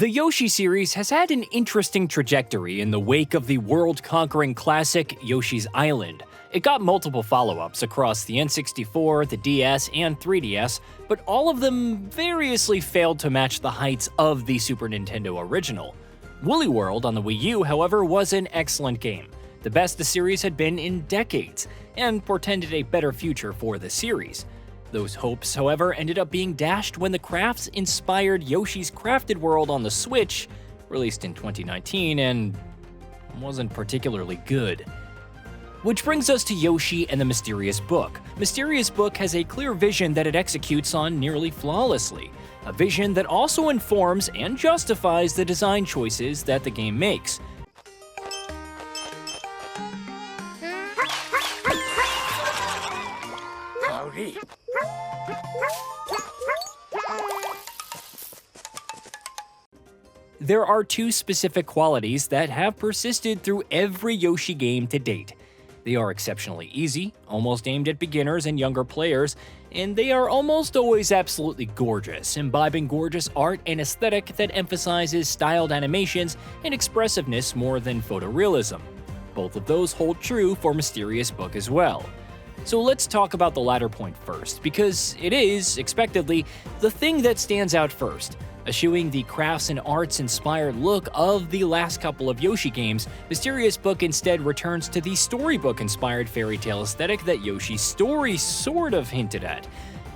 The Yoshi series has had an interesting trajectory in the wake of the world-conquering classic Yoshi's Island. It got multiple follow-ups across the N64, the DS, and 3DS, but all of them variously failed to match the heights of the Super Nintendo original. Woolly World on the Wii U, however, was an excellent game, the best the series had been in decades, and portended a better future for the series. Those hopes, however, ended up being dashed when the crafts-inspired Yoshi's Crafted World on the Switch, released in 2019, and wasn't particularly good. Which brings us to Yoshi and the Mysterious Book. Mysterious Book has a clear vision that it executes on nearly flawlessly, a vision that also informs and justifies the design choices that the game makes. Howdy. There are two specific qualities that have persisted through every Yoshi game to date. They are exceptionally easy, almost aimed at beginners and younger players, and they are almost always absolutely gorgeous, imbibing gorgeous art and aesthetic that emphasizes styled animations and expressiveness more than photorealism. Both of those hold true for Mysterious Book as well. So let's talk about the latter point first, because it is, expectedly, the thing that stands out first. Eschewing the crafts and arts-inspired look of the last couple of Yoshi games, Mysterious Book instead returns to the storybook-inspired fairy tale aesthetic that Yoshi's story sort of hinted at.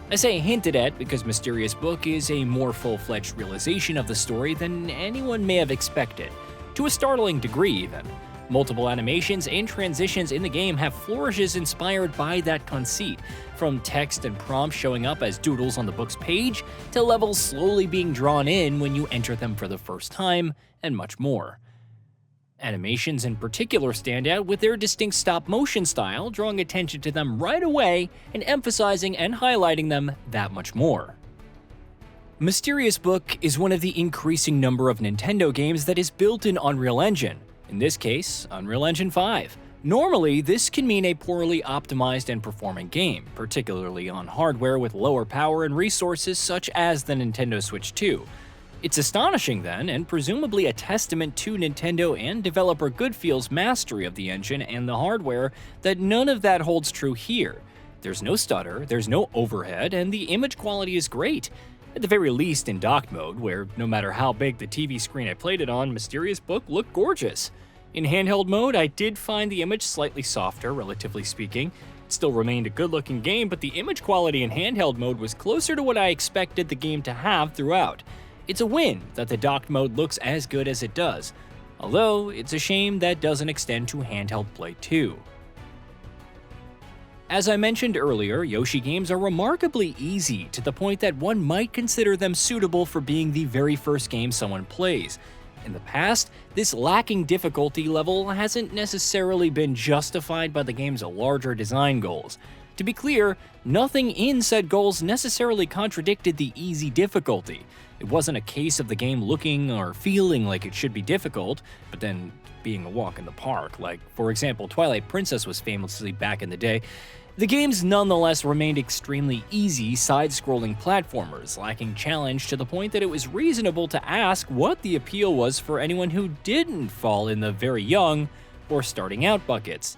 I say hinted at because Mysterious Book is a more full-fledged realization of the story than anyone may have expected, to a startling degree even. Multiple animations and transitions in the game have flourishes inspired by that conceit, from text and prompts showing up as doodles on the book's page, to levels slowly being drawn in when you enter them for the first time, and much more. Animations in particular stand out with their distinct stop-motion style, drawing attention to them right away and emphasizing and highlighting them that much more. Mysterious Book is one of the increasing number of Nintendo games that is built in Unreal Engine. In this case, Unreal Engine 5. Normally, this can mean a poorly optimized and performing game, particularly on hardware with lower power and resources such as the Nintendo Switch 2. It's astonishing then, and presumably a testament to Nintendo and developer Goodfield's mastery of the engine and the hardware, that none of that holds true here. There's no stutter, there's no overhead, and the image quality is great. At the very least in docked mode, where no matter how big the TV screen I played it on, Mysterious Book looked gorgeous. In handheld mode, I did find the image slightly softer, relatively speaking. It still remained a good-looking game, but the image quality in handheld mode was closer to what I expected the game to have throughout. It's a win that the docked mode looks as good as it does, although it's a shame that doesn't extend to handheld play too. As I mentioned earlier, Yoshi games are remarkably easy to the point that one might consider them suitable for being the very first game someone plays. In the past, this lacking difficulty level hasn't necessarily been justified by the game's larger design goals. To be clear, nothing in said goals necessarily contradicted the easy difficulty. It wasn't a case of the game looking or feeling like it should be difficult, but then being a walk in the park, like, for example, Twilight Princess was famously back in the day. The games nonetheless remained extremely easy side-scrolling platformers, lacking challenge to the point that it was reasonable to ask what the appeal was for anyone who didn't fall in the very young or starting out buckets.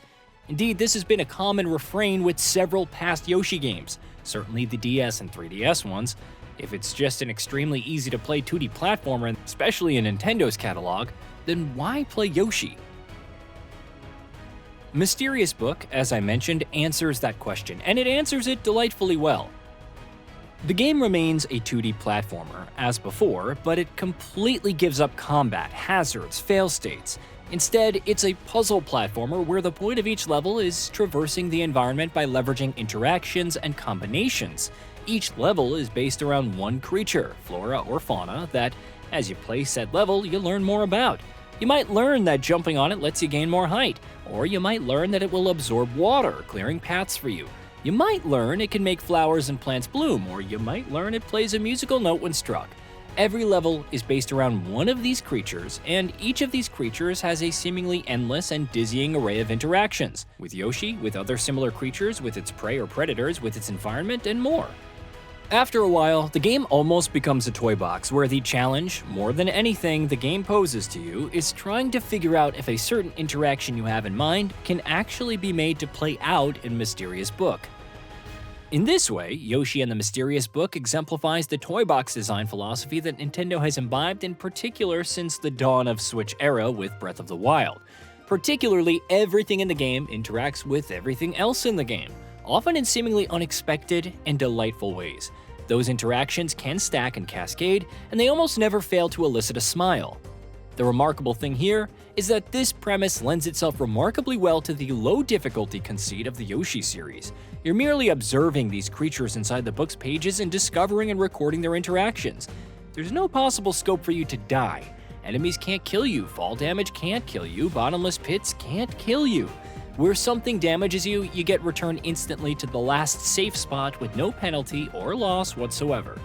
Indeed, this has been a common refrain with several past Yoshi games, certainly the DS and 3DS ones. If it's just an extremely easy-to-play 2D platformer, especially in Nintendo's catalog, then why play Yoshi? Mysterious Book, as I mentioned, answers that question, and it answers it delightfully well. The game remains a 2D platformer, as before, but it completely gives up combat, hazards, fail states. Instead, it's a puzzle platformer where the point of each level is traversing the environment by leveraging interactions and combinations. Each level is based around one creature, flora or fauna, that, as you play said level, you learn more about. You might learn that jumping on it lets you gain more height, or you might learn that it will absorb water, clearing paths for you. You might learn it can make flowers and plants bloom, or you might learn it plays a musical note when struck. Every level is based around one of these creatures, and each of these creatures has a seemingly endless and dizzying array of interactions, with Yoshi, with other similar creatures, with its prey or predators, with its environment, and more. After a while, the game almost becomes a toy box where the challenge, more than anything the game poses to you, is trying to figure out if a certain interaction you have in mind can actually be made to play out in Mysterious Book. In this way, Yoshi and the Mysterious Book exemplifies the toy box design philosophy that Nintendo has imbibed in particular since the dawn of Switch era with Breath of the Wild. Particularly, everything in the game interacts with everything else in the game, often in seemingly unexpected and delightful ways. Those interactions can stack and cascade, and they almost never fail to elicit a smile. The remarkable thing here is that this premise lends itself remarkably well to the low difficulty conceit of the Yoshi series. You're merely observing these creatures inside the book's pages and discovering and recording their interactions. There's no possible scope for you to die. Enemies can't kill you, fall damage can't kill you, bottomless pits can't kill you. Where something damages you, you get returned instantly to the last safe spot with no penalty or loss whatsoever.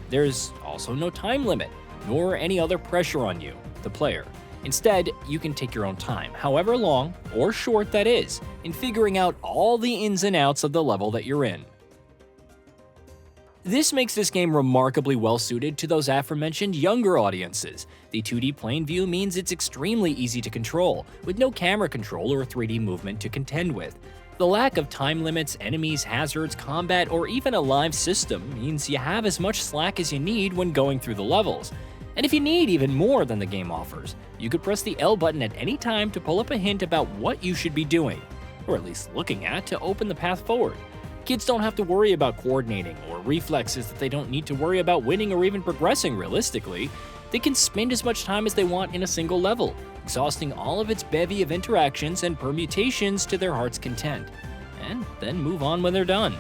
There's also no time limit, nor any other pressure on you, the player. Instead, you can take your own time, however long or short that is, in figuring out all the ins and outs of the level that you're in. This makes this game remarkably well suited to those aforementioned younger audiences. The 2D plane view means it's extremely easy to control, with no camera control or 3D movement to contend with. The lack of time limits, enemies, hazards, combat, or even a live system means you have as much slack as you need when going through the levels. And if you need even more than the game offers, you could press the L button at any time to pull up a hint about what you should be doing, or at least looking at to open the path forward. Kids don't have to worry about coordinating or reflexes that they don't need to worry about winning or even progressing realistically. They can spend as much time as they want in a single level, exhausting all of its bevy of interactions and permutations to their heart's content, and then move on when they're done.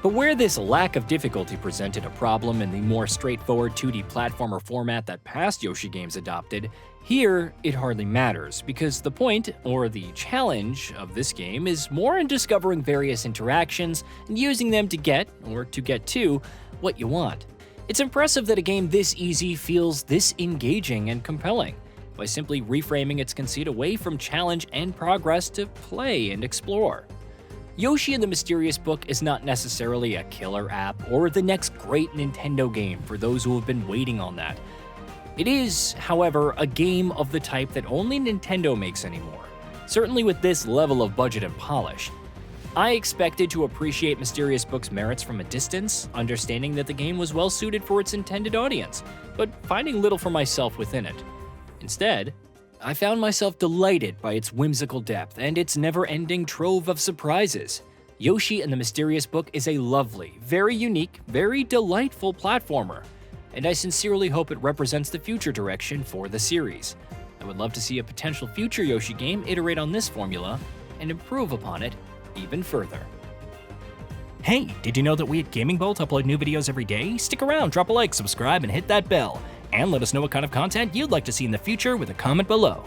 But where this lack of difficulty presented a problem in the more straightforward 2D platformer format that past Yoshi games adopted, here it hardly matters, because the point, or the challenge, of this game is more in discovering various interactions and using them to get, or to get to, what you want. It's impressive that a game this easy feels this engaging and compelling, by simply reframing its conceit away from challenge and progress to play and explore. Yoshi and the Mysterious Book is not necessarily a killer app or the next great Nintendo game for those who have been waiting on that. It is, however, a game of the type that only Nintendo makes anymore, certainly with this level of budget and polish. I expected to appreciate Mysterious Book's merits from a distance, understanding that the game was well suited for its intended audience, but finding little for myself within it. Instead, I found myself delighted by its whimsical depth and its never-ending trove of surprises. Yoshi and the Mysterious Book is a lovely, very unique, very delightful platformer, and I sincerely hope it represents the future direction for the series. I would love to see a potential future Yoshi game iterate on this formula and improve upon it even further. Hey, did you know that we at GamingBolt upload new videos every day? Stick around, drop a like, subscribe, and hit that bell. And let us know what kind of content you'd like to see in the future with a comment below.